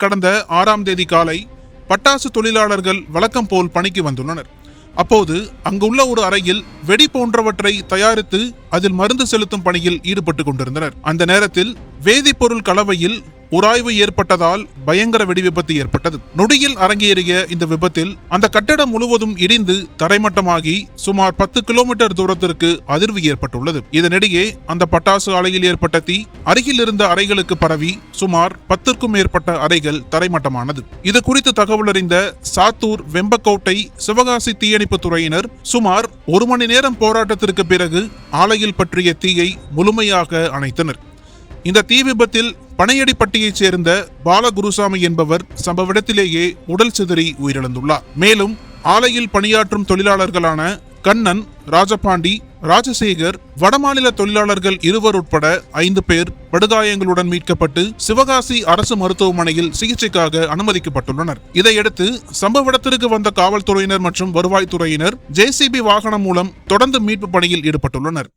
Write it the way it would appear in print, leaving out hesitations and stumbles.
கடந்த 6ஆம் தேதி காலை பட்டாசு தொழிலாளர்கள் வழக்கம் போல் பணிக்கு வந்துள்ளனர். அப்போது அங்குள்ள ஒரு அறையில் வெடி போன்றவற்றை தயாரித்து அதில் மருந்து செலுத்தும் பணியில் ஈடுபட்டு கொண்டிருந்தனர். அந்த நேரத்தில் வேதிப்பொருள் கலவையில் உராய்வு ஏற்பட்டதால் பயங்கர வெடி விபத்து ஏற்பட்டது. நொடியில் அரங்கேறிய இந்த விபத்தில் அந்த கட்டடம் முழுவதும் இடிந்து தரைமட்டமாகி சுமார் 10 கிலோமீட்டர் தூரத்திற்கு அதிர்வு ஏற்பட்டுள்ளது. இதனிடையே அந்த பட்டாசு ஆலையில் ஏற்பட்ட தீ அருகில் இருந்த அறைகளுக்கு பரவி சுமார் 10க்கும் மேற்பட்ட அறைகள் தரைமட்டமானது. இது குறித்து தகவல் அறிந்த சாத்தூர், வெம்பக்கோட்டை, சிவகாசி தீயணைப்பு துறையினர் சுமார் 1 மணி நேரம் போராட்டத்திற்கு பிறகு ஆலையில் பற்றிய தீயை முழுமையாக அணைத்தனர். இந்த தீ விபத்தில் பனையடிப்பட்டியைச் சேர்ந்த பாலகுருசாமி என்பவர் சம்பவ இடத்திலேயே உடல் சிதறி உயிரிழந்துள்ளார். மேலும் ஆலையில் பணியாற்றும் தொழிலாளர்களான கண்ணன், ராஜபாண்டி, ராஜசேகர், வடமாநில தொழிலாளர்கள் 2 உட்பட 5 பேர் படுகாயங்களுடன் மீட்கப்பட்டு சிவகாசி அரசு மருத்துவமனையில் சிகிச்சைக்காக அனுமதிக்கப்பட்டுள்ளனர். இதையடுத்து சம்பவ இடத்திற்கு வந்த காவல்துறையினர் மற்றும் வருவாய்த்துறையினர் JCB வாகனம் மூலம் தொடர்ந்து மீட்பு பணியில் ஈடுபட்டுள்ளனர்.